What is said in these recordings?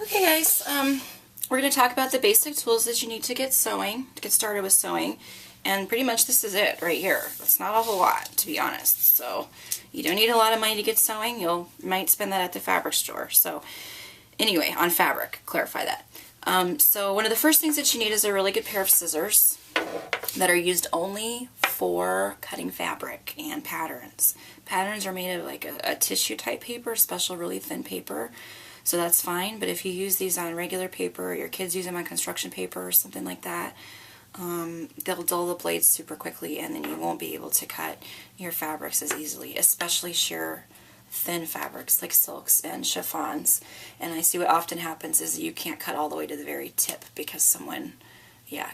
Okay guys, we're going to talk about the basic tools that you need to get sewing, to get started with sewing, and pretty much this is it right here. It's not a whole lot, to be honest, so you don't need a lot of money to get sewing. You might spend that at the fabric store. So anyway, on fabric, clarify that. So one of the first things that you need is a really good pair of scissors that are used only for cutting fabric and patterns. Patterns are made of like a tissue type paper, special really thin paper. So that's fine, but if you use these on regular paper, or your kids use them on construction paper or something like that, they'll dull the blades super quickly, and then you won't be able to cut your fabrics as easily, especially sheer thin fabrics like silks and chiffons. And I see what often happens is you can't cut all the way to the very tip because someone,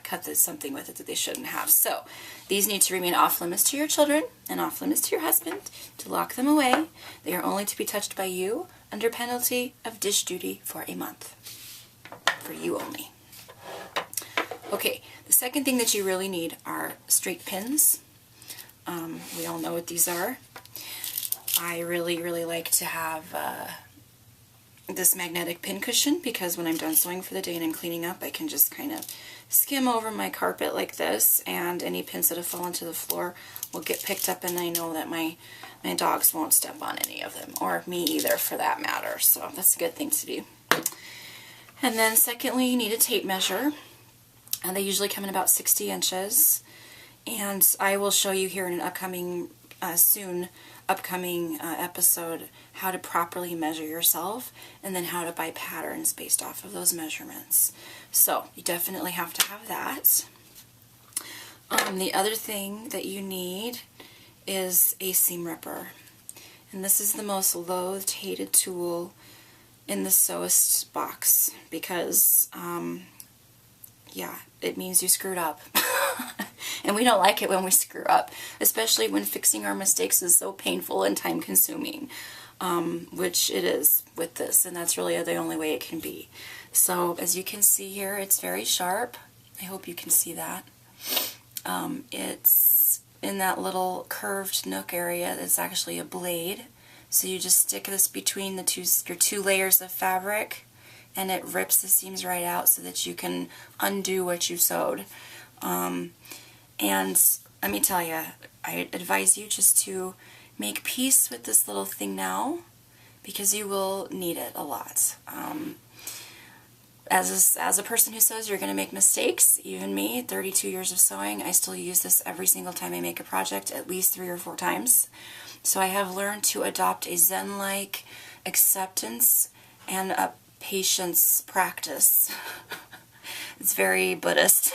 cut something with it that they shouldn't have. So these need to remain off limits to your children and off limits to your husband, to lock them away. They are only to be touched by you under penalty of dish duty for a month. For you only. Okay, the second thing that you really need are straight pins. We all know what these are. I really like to have this magnetic pin cushion, because when I'm done sewing for the day and I'm cleaning up, I can just kind of skim over my carpet like this, and any pins that have fallen to the floor will get picked up, and I know that my dogs won't step on any of them, or me either for that matter, so that's a good thing to do. And then secondly, you need a tape measure, and they usually come in about 60 inches, and I will show you here in an upcoming episode how to properly measure yourself, and then how to buy patterns based off of those measurements. So you definitely have to have that. The other thing that you need is a seam ripper, and this is the most loathed, hated tool in the Sewist box, because it means you screwed up. And we don't like it when we screw up, especially when fixing our mistakes is so painful and time consuming, which it is with this, and that's really the only way it can be. So as you can see here, it's very sharp. I hope you can see that. It's in that little curved nook area. That's actually a blade. So you just stick this between your two layers of fabric, and it rips the seams right out so that you can undo what you sewed. And let me tell you, I advise you just to make peace with this little thing now, because you will need it a lot. As a person who sews, you're going to make mistakes. Even me, 32 years of sewing, I still use this every single time I make a project, at least 3 or 4 times. So I have learned to adopt a Zen-like acceptance and a patience practice. It's very Buddhist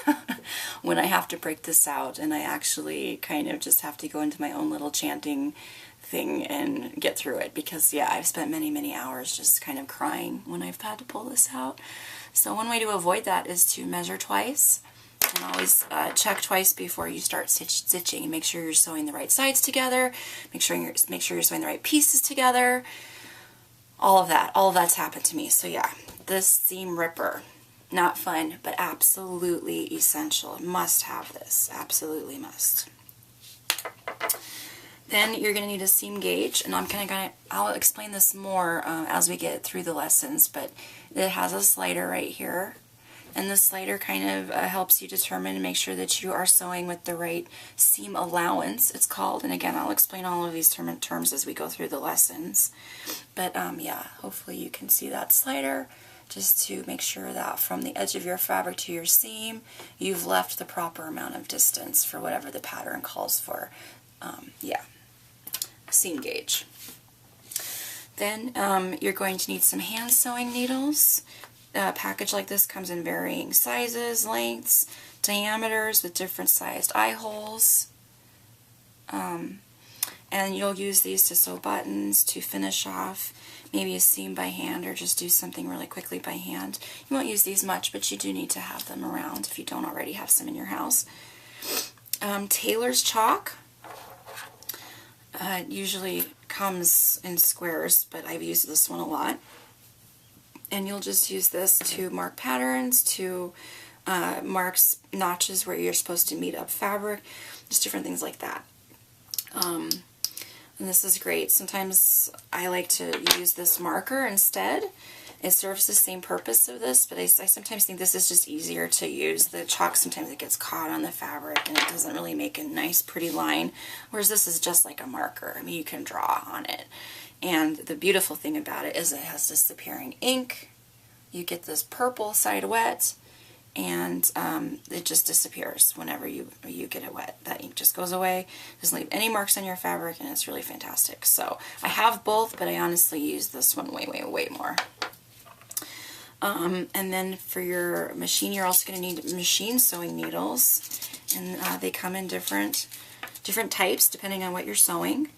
when I have to break this out, and I actually kind of just have to go into my own little chanting thing and get through it, because I've spent many hours just kind of crying when I've had to pull this out. So one way to avoid that is to measure twice, and always check twice before you start stitching, and make sure you're sewing the right sides together, make sure you're sewing the right pieces together. All of that's happened to me. So this seam ripper, not fun, but absolutely essential. Must have this. Absolutely must. Then you're going to need a seam gauge, and I'll explain this more as we get through the lessons, but it has a slider right here, and the slider kind of helps you determine and make sure that you are sewing with the right seam allowance, it's called. And again, I'll explain all of these terms as we go through the lessons. But hopefully you can see that slider, just to make sure that from the edge of your fabric to your seam, you've left the proper amount of distance for whatever the pattern calls for. Seam gauge. Then you're going to need some hand sewing needles. A package like this comes in varying sizes, lengths, diameters, with different sized eye holes. And you'll use these to sew buttons, to finish off maybe a seam by hand, or just do something really quickly by hand. You won't use these much, but you do need to have them around if you don't already have some in your house. Tailor's chalk usually comes in squares, but I've used this one a lot. And you'll just use this to mark patterns, to mark notches where you're supposed to meet up fabric, just different things like that. And this is great. Sometimes I like to use this marker instead, It serves the same purpose of this, but I sometimes think this is just easier to use. The chalk, sometimes it gets caught on the fabric and it doesn't really make a nice pretty line, whereas this is just like a marker. I mean, you can draw on it. And the beautiful thing about it is it has disappearing ink. You get this purple side wet, and it just disappears whenever you get it wet. That ink just goes away, doesn't leave any marks on your fabric, and it's really fantastic. So I have both, but I honestly use this one way, way, way more. And then for your machine, you're also going to need machine sewing needles, and they come in different types depending on what you're sewing.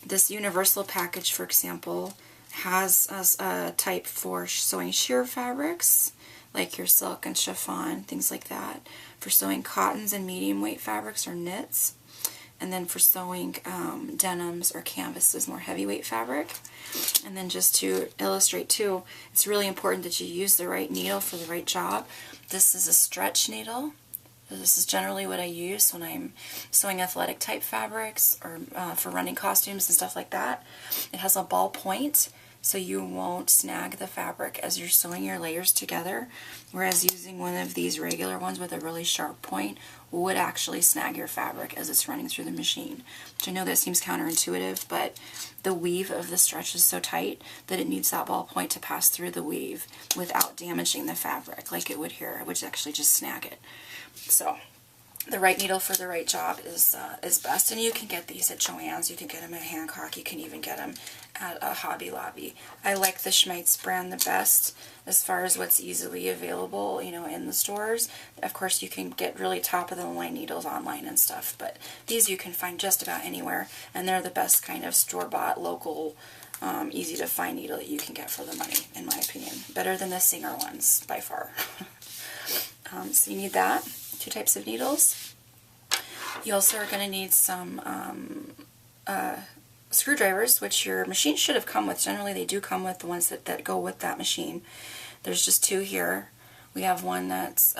This universal package, for example, has a type for sewing sheer fabrics, like your silk and chiffon, things like that. For sewing cottons and medium weight fabrics or knits. And then for sewing denims or canvases, more heavyweight fabric. And then just to illustrate too, it's really important that you use the right needle for the right job. This is a stretch needle. This is generally what I use when I'm sewing athletic type fabrics or for running costumes and stuff like that. It has a ball point, so you won't snag the fabric as you're sewing your layers together, whereas using one of these regular ones with a really sharp point would actually snag your fabric as it's running through the machine. Which I know that seems counterintuitive, but the weave of the stretch is so tight that it needs that ball point to pass through the weave without damaging the fabric like it would here, which actually just snag it. So the right needle for the right job is best, and you can get these at Joann's, you can get them at Hancock, you can even get them at a Hobby Lobby. I like the Schmeitz brand the best as far as what's easily available, you know, in the stores. Of course, you can get really top of the line needles online and stuff, but these you can find just about anywhere, and they're the best kind of store-bought, local, easy to find needle that you can get for the money, in my opinion. Better than the Singer ones, by far. So you need that. 2 types of needles. You also are going to need some screwdrivers, which your machine should have come with. Generally they do come with the ones that go with that machine. There's just 2 here. We have one that's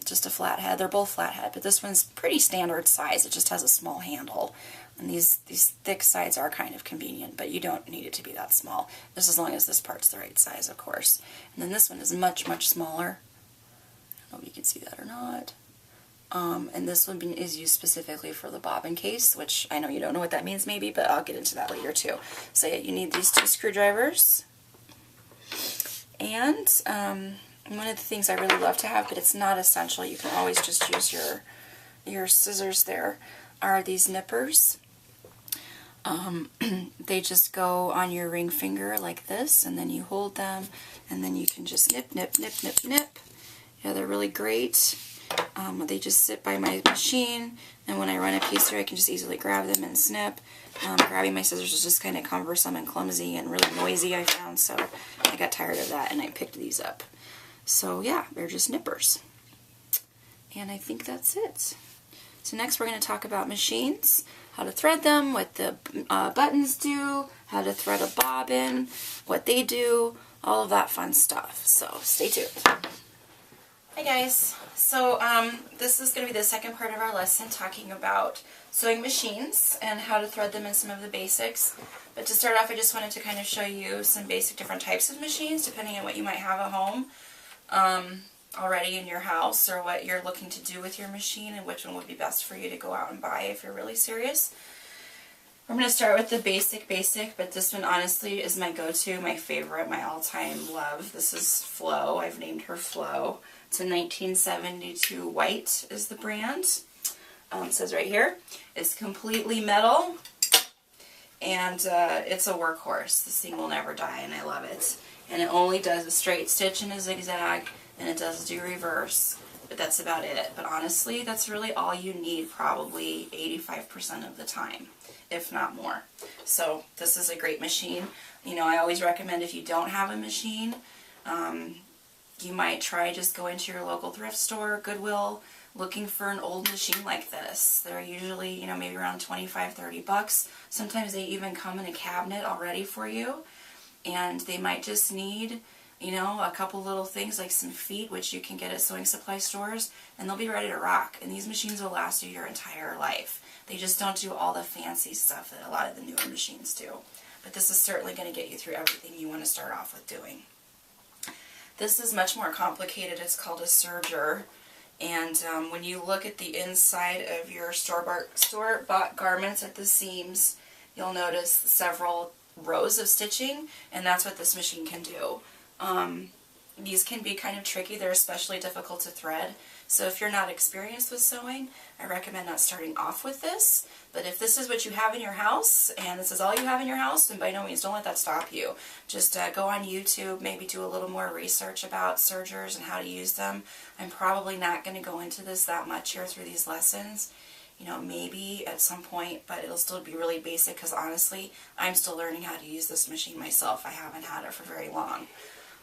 just a flathead. They're both flathead, but this one's pretty standard size. It just has a small handle. And these thick sides are kind of convenient, but you don't need it to be that small. Just as long as this part's the right size, of course. And then this one is much, much smaller. I don't know if you can see that or not. And this one is used specifically for the bobbin case, which I know you don't know what that means maybe, but I'll get into that later too. So yeah, you need these 2 screwdrivers. And one of the things I really love to have, but it's not essential, you can always just use your scissors there, are these nippers. They just go on your ring finger like this, and then you hold them, and then you can just nip, nip, nip, nip, nip. Yeah, they're really great. They just sit by my machine, and when I run a piece through, I can just easily grab them and snip. Grabbing my scissors is just kind of cumbersome and clumsy and really noisy, I found, so I got tired of that and I picked these up. So yeah, they're just nippers. And I think that's it. So next we're going to talk about machines, how to thread them, what the buttons do, how to thread a bobbin, what they do, all of that fun stuff. So stay tuned. Hi guys, so this is going to be the second part of our lesson talking about sewing machines and how to thread them and some of the basics. But to start off, I just wanted to kind of show you some basic different types of machines depending on what you might have at home already in your house, or what you're looking to do with your machine and which one would be best for you to go out and buy if you're really serious. I'm going to start with the basic, but this one honestly is my go-to, my favorite, my all-time love. This is Flo. I've named her Flo. It's a 1972 white is the brand. It says right here, it's completely metal, and it's a workhorse. This thing will never die, and I love it. And it only does a straight stitch and a zigzag, and it does do reverse, but that's about it. But honestly, that's really all you need probably 85% of the time, if not more. So this is a great machine. You know, I always recommend if you don't have a machine, you might try just going to your local thrift store, Goodwill, looking for an old machine like this. They're usually, you know, maybe around 25, 30 bucks. Sometimes they even come in a cabinet already for you, and they might just need, you know, a couple little things like some feet, which you can get at sewing supply stores, and they'll be ready to rock. And these machines will last you your entire life. They just don't do all the fancy stuff that a lot of the newer machines do. But this is certainly going to get you through everything you want to start off with doing. This is much more complicated. It's called a serger. And when you look at the inside of your store-bought garments at the seams, you'll notice several rows of stitching, and that's what this machine can do. These can be kind of tricky. They're especially difficult to thread. So if you're not experienced with sewing, I recommend not starting off with this. But if this is what you have in your house, and this is all you have in your house, then by no means don't let that stop you. Just go on YouTube, maybe do a little more research about sergers and how to use them. I'm probably not going to go into this that much here through these lessons. You know, maybe at some point, but it'll still be really basic because honestly, I'm still learning how to use this machine myself. I haven't had it for very long.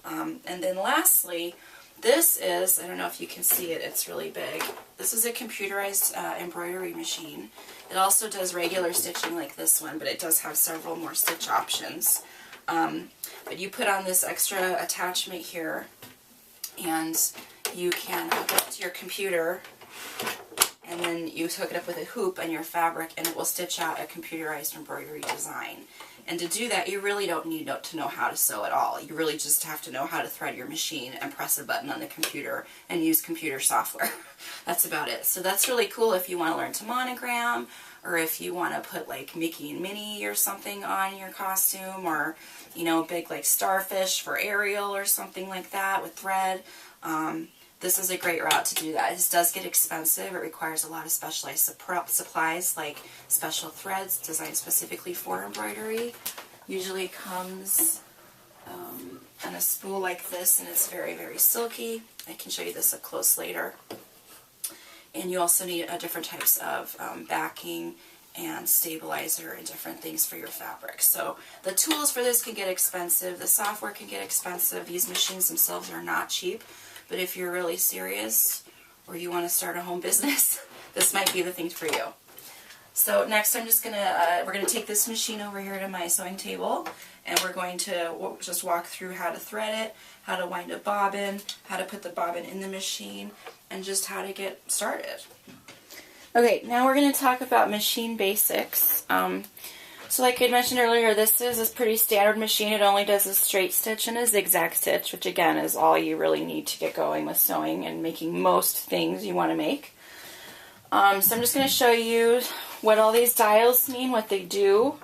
And then lastly, this is, I don't know if you can see it, it's really big. This is a computerized embroidery machine. It also does regular stitching like this one, but it does have several more stitch options. But you put on this extra attachment here, and you can hook it to your computer, and then you hook it up with a hoop and your fabric, and it will stitch out a computerized embroidery design. And to do that, you really don't need to know how to sew at all. You really just have to know how to thread your machine and press a button on the computer and use computer software. That's about it. So that's really cool if you want to learn to monogram, or if you want to put like Mickey and Minnie or something on your costume, or, you know, big like starfish for Ariel or something like that with thread. This is a great route to do that. This does get expensive. It requires a lot of specialized supplies like special threads designed specifically for embroidery. Usually comes on a spool like this, and it's very, very silky. I can show you this up close later. And you also need different types of backing and stabilizer and different things for your fabric. So the tools for this can get expensive. The software can get expensive. These machines themselves are not cheap. But if you're really serious or you want to start a home business, this might be the thing for you. So next I'm just going to, we're going to take this machine over here to my sewing table, and we're going to just walk through how to thread it, how to wind a bobbin, how to put the bobbin in the machine, and just how to get started. Okay, now we're going to talk about machine basics. So like I mentioned earlier, this is a pretty standard machine. It only does a straight stitch and a zigzag stitch, which again is all you really need to get going with sewing and making most things you want to make. So I'm just going to show you what all these dials mean, what they do,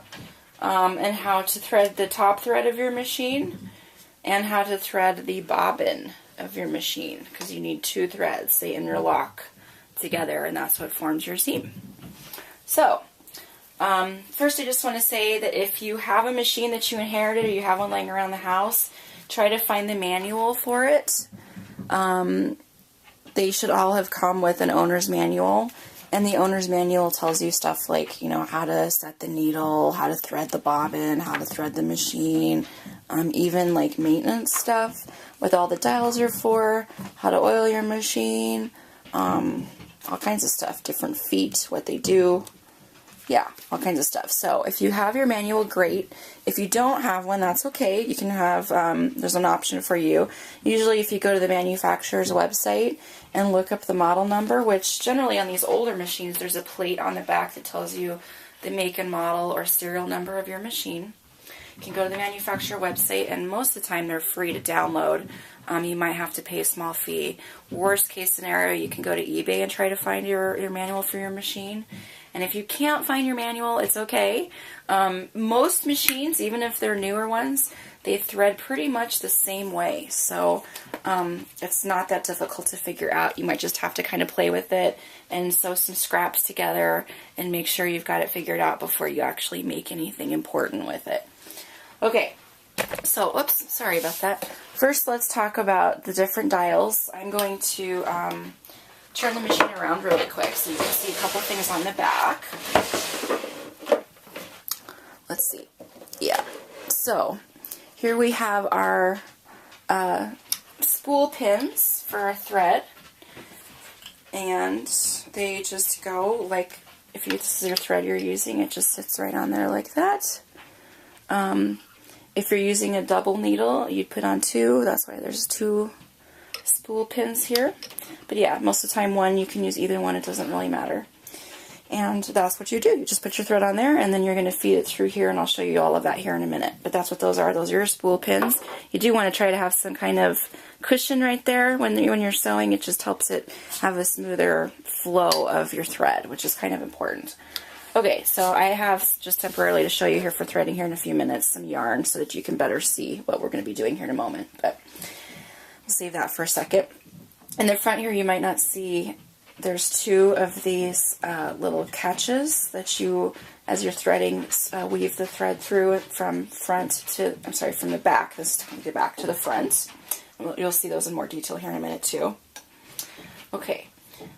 and how to thread the top thread of your machine, and how to thread the bobbin of your machine, because you need two threads. They interlock together, and that's what forms your seam. So first I just want to say that if you have a machine that you inherited or you have one laying around the house, try to find the manual for it. They should all have come with an owner's manual, and the owner's manual tells you stuff like, you know, how to set the needle, how to thread the bobbin, how to thread the machine, even like maintenance stuff, what all the dials are for, how to oil your machine, all kinds of stuff, different feet, what they do. Yeah, all kinds of stuff. So if you have your manual, great. If you don't have one, that's okay. You can have, there's an option for you. Usually if you go to the manufacturer's website and look up the model number, which generally on these older machines, there's a plate on the back that tells you the make and model or serial number of your machine. You can go to the manufacturer website, and most of the time they're free to download. You might have to pay a small fee. Worst case scenario, you can go to eBay and try to find your manual for your machine. And if you can't find your manual, it's okay. Most machines, even if they're newer ones, they thread pretty much the same way. So it's not that difficult to figure out. You might just have to kind of play with it and sew some scraps together and make sure you've got it figured out before you actually make anything important with it. Okay, so, oops, sorry about that. First, let's talk about the different dials. I'm going to turn the machine around really quick so you can see a couple things on the back. Let's see. Yeah. So, here we have our spool pins for our thread. And they just go like, if this is your thread you're using, it just sits right on there like that. If you're using a double needle, you'd put on two. That's why there's two spool pins here. But yeah, most of the time one, you can use either one. It doesn't really matter. And that's what you do. You just put your thread on there, and then you're going to feed it through here, and I'll show you all of that here in a minute. But that's what those are. Those are your spool pins. You do want to try to have some kind of cushion right there when you're sewing. It just helps it have a smoother flow of your thread, which is kind of important. Okay, so I have just temporarily to show you here for threading here in a few minutes some yarn so that you can better see what we're going to be doing here in a moment. But we'll save that for a second. In the front here, you might not see. There's two of these little catches that you, as you're threading, weave the thread through it from from the back. This is taking the back to the front. You'll see those in more detail here in a minute too. Okay,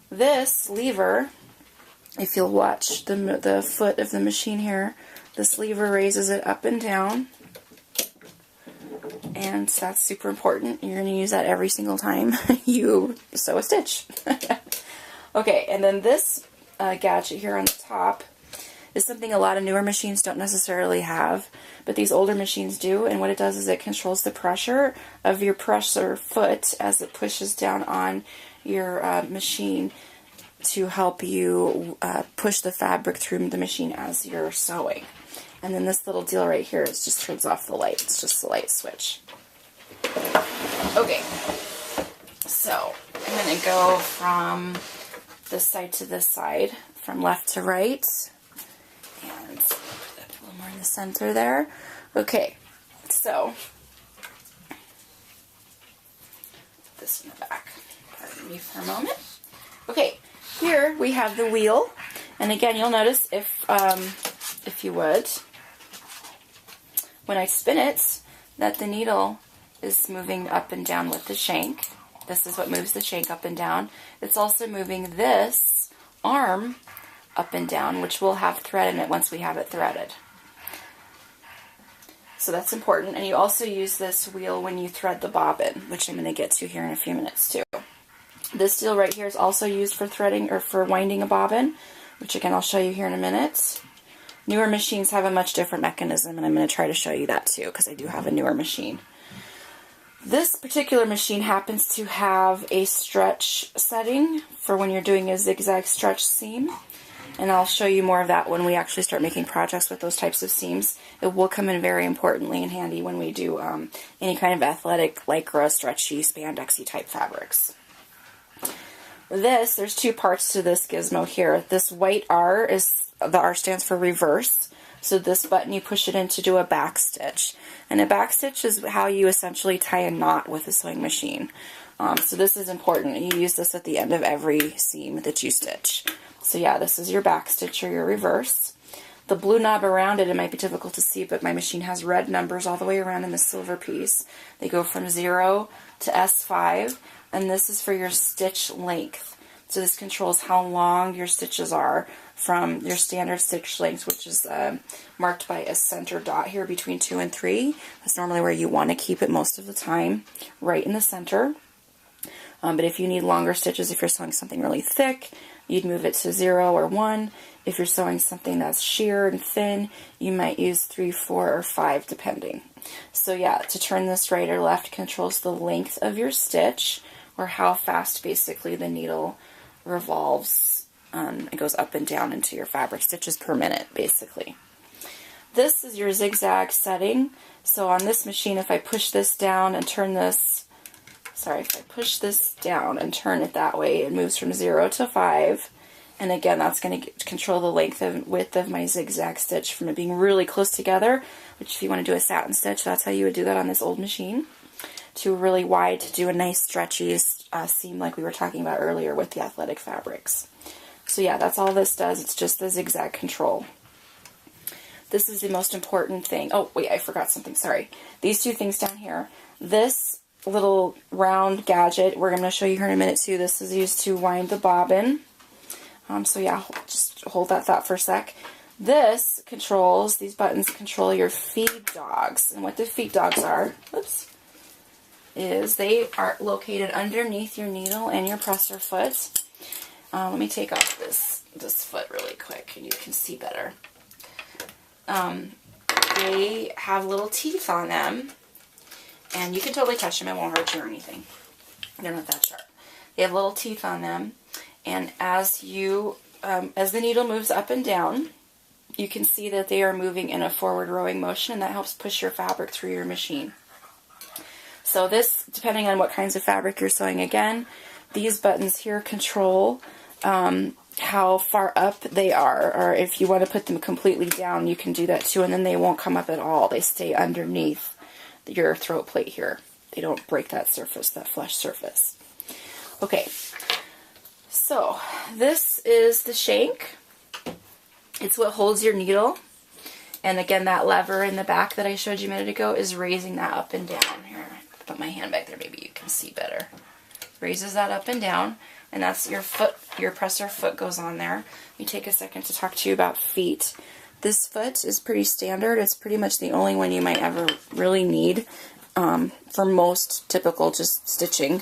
this lever, if you'll watch the foot of the machine here, this lever raises it up and down. And that's super important. You're going to use that every single time you sew a stitch. Okay, and then this gadget here on the top is something a lot of newer machines don't necessarily have, but these older machines do, and what it does is it controls the pressure of your presser foot as it pushes down on your machine to help you push the fabric through the machine as you're sewing. And then this little deal right here is just turns off the light. It's just the light switch. Okay, so I'm going to go from this side to this side, from left to right, and put that a little more in the center there. Okay, so put this in the back. Pardon me for a moment. Okay, here we have the wheel, and again, you'll notice if you would, when I spin it, that the needle is moving up and down with the shank. This is what moves the shank up and down. It's also moving this arm up and down, which will have thread in it once we have it threaded. So that's important. And you also use this wheel when you thread the bobbin, which I'm going to get to here in a few minutes too. This deal right here is also used for threading or for winding a bobbin, which again I'll show you here in a minute. Newer machines have a much different mechanism, and I'm going to try to show you that too, because I do have a newer machine. This particular machine happens to have a stretch setting for when you're doing a zigzag stretch seam, and I'll show you more of that when we actually start making projects with those types of seams. It will come in very importantly and handy when we do any kind of athletic, lycra, stretchy, spandexy type fabrics. There's two parts to this gizmo here. This white R the R stands for reverse. So this button, you push it in to do a back stitch. And a back stitch is how you essentially tie a knot with a sewing machine. So this is important. You use this at the end of every seam that you stitch. So yeah, this is your back stitch or your reverse. The blue knob around it, it might be difficult to see, but my machine has red numbers all the way around in the silver piece. They go from 0 to S5, and this is for your stitch length. So this controls how long your stitches are from your standard stitch length, which is marked by a center dot here between 2 and 3. That's normally where you want to keep it most of the time, right in the center. But if you need longer stitches, if you're sewing something really thick, you'd move it to 0 or 1. If you're sewing something that's sheer and thin, you might use 3, 4, or 5, depending. So yeah, to turn this right or left controls the length of your stitch, or how fast basically the needle revolves. It goes up and down into your fabric, stitches per minute, basically. This is your zigzag setting. So on this machine, if I push this down and turn this, if I push this down and turn it that way, it moves from 0 to 5. And again, that's going to control the length and width of my zigzag stitch from it being really close together, which if you want to do a satin stitch, that's how you would do that on this old machine, to really wide to do a nice stretchy seam like we were talking about earlier with the athletic fabrics. So yeah, that's all this does. It's just the zigzag control. This is the most important thing. Oh, wait, I forgot something. Sorry. These two things down here. This little round gadget, we're going to show you here in a minute too. This is used to wind the bobbin. So yeah, just hold that thought for a sec. This controls, these buttons control your feed dogs. And what the feed dogs are, is they are located underneath your needle and your presser foot. Let me take off this foot really quick and you can see better. They have little teeth on them, and you can totally touch them, it won't hurt you or anything. They're not that sharp. They have little teeth on them, and as you as the needle moves up and down, you can see that they are moving in a forward rowing motion, and that helps push your fabric through your machine. So this, depending on what kinds of fabric you're sewing, again, these buttons here control how far up they are, or if you want to put them completely down, you can do that too, and then they won't come up at all. They stay underneath your throat plate here. They don't break that surface, that flush surface. Okay, so this is the shank. It's what holds your needle. And again, that lever in the back that I showed you a minute ago is raising that up and down. Here, put my hand back there, maybe you can see better. Raises that up and down, and that's your foot, your presser foot goes on there. Let me take a second to talk to you about feet. This foot is pretty standard. It's pretty much the only one you might ever really need for most typical just stitching.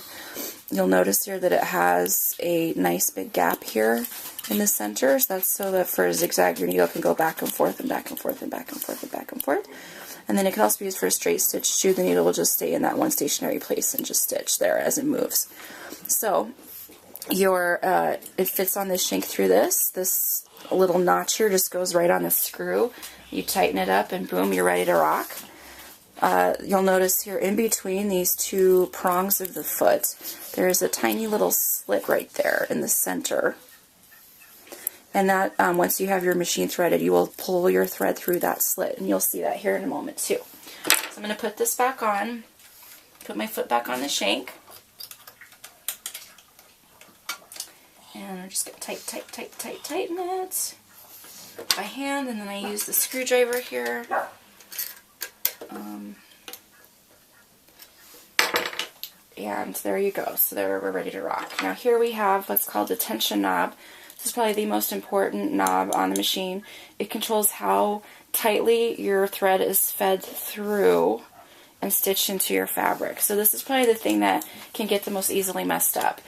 You'll notice here that it has a nice big gap here in the center. So that's so that for a zigzag your needle can go back and forth and back and forth and back and forth and back and forth. And then it can also be used for a straight stitch too. The needle will just stay in that one stationary place and just stitch there as it moves. So your it fits on this shank through this. This little notch here just goes right on the screw. You tighten it up and boom, you're ready to rock. You'll notice here in between these two prongs of the foot, there's a tiny little slit right there in the center. And that, once you have your machine threaded, you will pull your thread through that slit, and you'll see that here in a moment too. So I'm going to put this back on, put my foot back on the shank, and I'm just going to tighten it by hand, and then I use the screwdriver here. And there you go. So there, we're ready to rock. Now here we have what's called a tension knob. This is probably the most important knob on the machine. It controls how tightly your thread is fed through and stitched into your fabric. So this is probably the thing that can get the most easily messed up.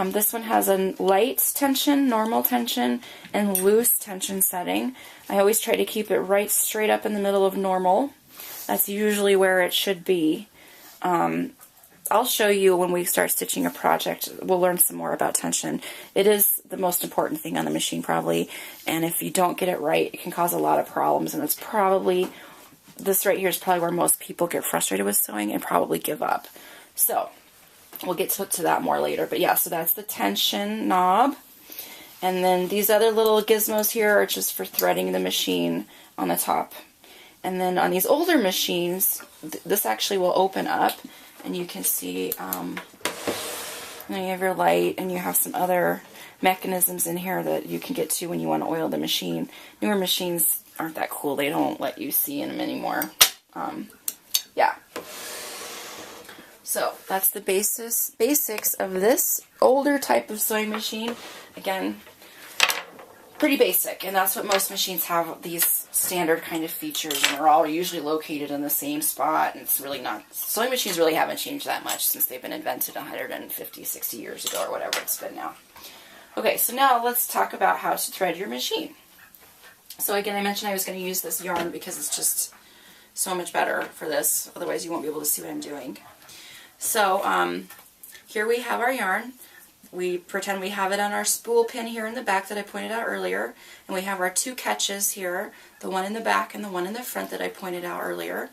This one has a light tension, normal tension, and loose tension setting. I always try to keep it right straight up in the middle of normal. That's usually where it should be. I'll show you when we start stitching a project. We'll learn some more about tension. It is the most important thing on the machine probably, and if you don't get it right, it can cause a lot of problems, and it's probably, this right here is probably where most people get frustrated with sewing and probably give up. So we'll get to that more later, but yeah, so that's the tension knob. And then these other little gizmos here are just for threading the machine on the top. And then on these older machines, this actually will open up, and you can see you have your light, and you have some other mechanisms in here that you can get to when you want to oil the machine. Newer machines aren't that cool. They don't let you see in them anymore. Yeah. So that's the basics of this older type of sewing machine. Again, pretty basic, and that's what most machines have, these standard kind of features, and they're all usually located in the same spot, and it's really not, sewing machines really haven't changed that much since they've been invented 150, 60 years ago, or whatever it's been now. Okay, so now let's talk about how to thread your machine. So again, I mentioned I was going to use this yarn because it's just so much better for this, otherwise you won't be able to see what I'm doing. So here we have our yarn. We pretend we have it on our spool pin here in the back that I pointed out earlier, and we have our two catches here, the one in the back and the one in the front that I pointed out earlier.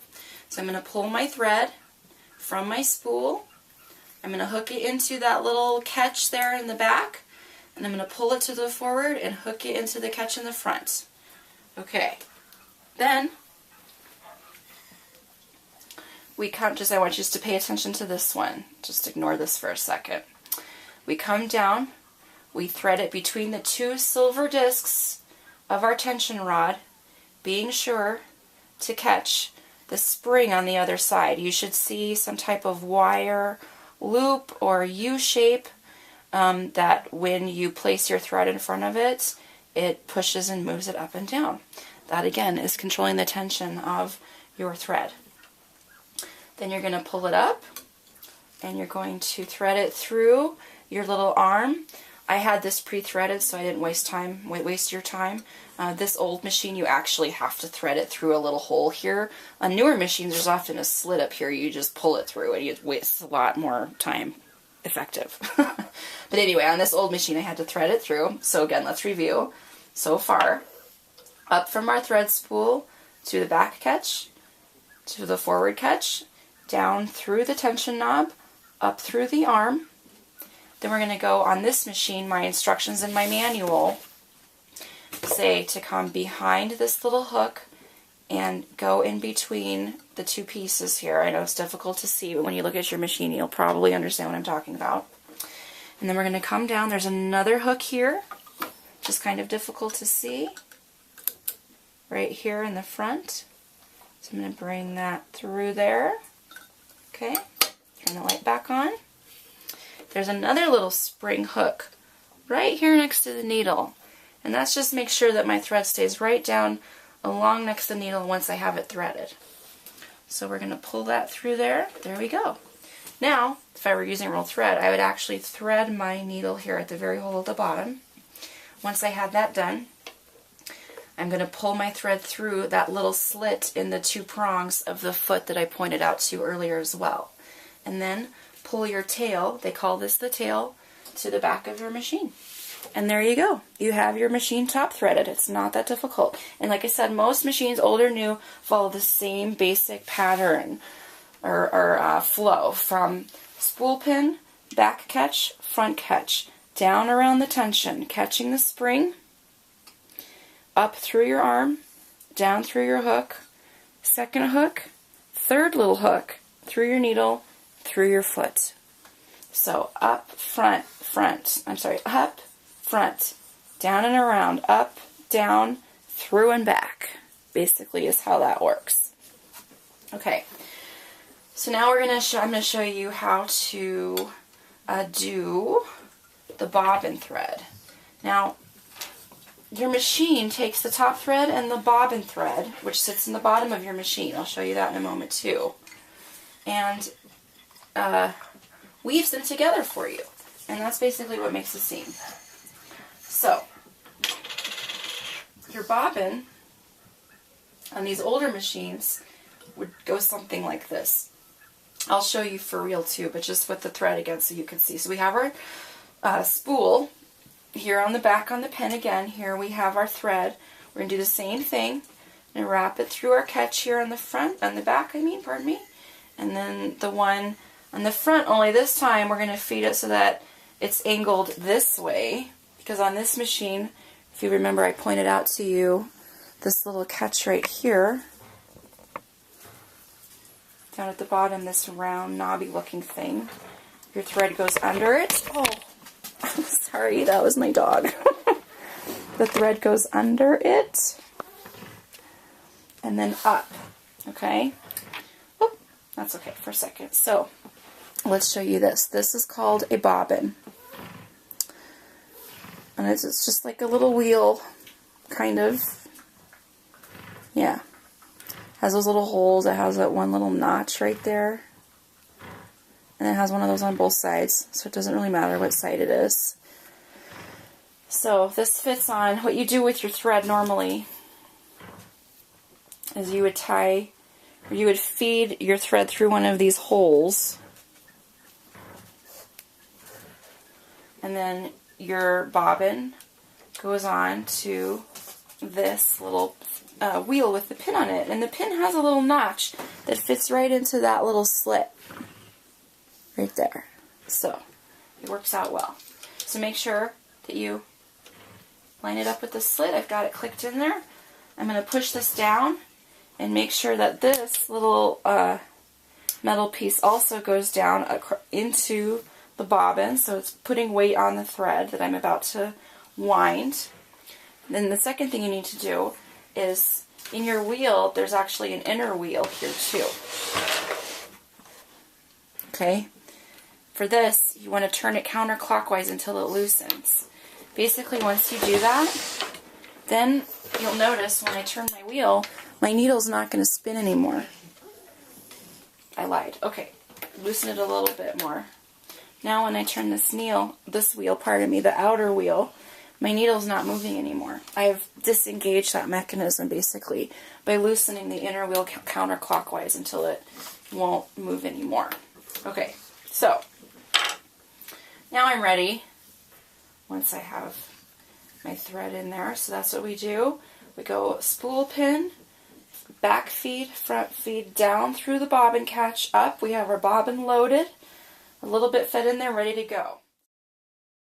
So I'm going to pull my thread from my spool. I'm going to hook it into that little catch there in the back, and I'm going to pull it to the forward and hook it into the catch in the front. Okay, then we come, I want you just to pay attention to this one. Just ignore this for a second. We come down, we thread it between the two silver discs of our tension rod, being sure to catch the spring on the other side. You should see some type of wire loop or U-shape that when you place your thread in front of it, it pushes and moves it up and down. That again is controlling the tension of your thread. Then you're going to pull it up, and you're going to thread it through your little arm. I had this pre-threaded so I didn't waste your time. This old machine, you actually have to thread it through a little hole here. On newer machines, there's often a slit up here. You just pull it through, and it wastes a lot more time effective. But anyway, on this old machine I had to thread it through. So again, let's review. So far, up from our thread spool to the back catch, to the forward catch, down through the tension knob, up through the arm. Then we're going to go on this machine, my instructions in my manual say to come behind this little hook and go in between the two pieces here. I know it's difficult to see, but when you look at your machine, you'll probably understand what I'm talking about. And then we're going to come down. There's another hook here, which is kind of difficult to see, right here in the front. So I'm going to bring that through there. Okay, turn the light back on. There's another little spring hook right here next to the needle. And that's just make sure that my thread stays right down along next to the needle once I have it threaded. So we're going to pull that through there. There we go. Now, if I were using roll thread, I would actually thread my needle here at the very hole at the bottom. Once I had that done, I'm going to pull my thread through that little slit in the two prongs of the foot that I pointed out to you earlier as well. And then pull your tail, they call this the tail, to the back of your machine. And there you go. You have your machine top threaded. It's not that difficult. And like I said, most machines, old or new, follow the same basic pattern or flow from spool pin, back catch, front catch, down around the tension, catching the spring, up through your arm, down through your hook, second hook, third little hook, through your needle, through your foot. So up, front, up, front, down and around, up, down, through and back, basically is how that works. Okay, so now I'm going to show you how to do the bobbin thread. Now, your machine takes the top thread and the bobbin thread, which sits in the bottom of your machine. I'll show you that in a moment too. And weaves them together for you. And that's basically what makes the seam. So, your bobbin on these older machines would go something like this. I'll show you for real too, but just with the thread again so you can see. So we have our spool here on the back on the pin again. Here we have our thread. We're going to do the same thing and wrap it through our catch here on the front, on the back, pardon me. And then the one on the front, only this time we're going to feed it so that it's angled this way. Because on this machine, if you remember, I pointed out to you this little catch right here. Down at the bottom, this round, knobby looking thing. Your thread goes under it. Oh, I'm sorry, that was my dog. The thread goes under it. And then up. Okay? Oh, that's okay for a second. So, let's show you this. This is called a bobbin. And it's just like a little wheel, kind of. Yeah. Has those little holes. It has that one little notch right there. And it has one of those on both sides, so it doesn't really matter what side it is. So this fits on. What you do with your thread normally is you would tie, or you would feed your thread through one of these holes. And then your bobbin goes on to this little wheel with the pin on it, and the pin has a little notch that fits right into that little slit right there. So it works out well. So make sure that you line it up with the slit. I've got it clicked in there. I'm going to push this down and make sure that this little metal piece also goes down into the bobbin, so it's putting weight on the thread that I'm about to wind. Then the second thing you need to do is, in your wheel, there's actually an inner wheel here too. Okay? For this, you want to turn it counterclockwise until it loosens. Basically, once you do that, then you'll notice when I turn my wheel, my needle's not going to spin anymore. I lied. Okay, loosen it a little bit more. Now when I turn this wheel, the outer wheel, my needle's not moving anymore. I've disengaged that mechanism basically by loosening the inner wheel counterclockwise until it won't move anymore. Okay, so Now I'm ready once I have my thread in there. So that's what we do. We go spool pin, back feed, front feed, down through the bobbin catch up. We have our bobbin loaded, a little bit fed in there, ready to go.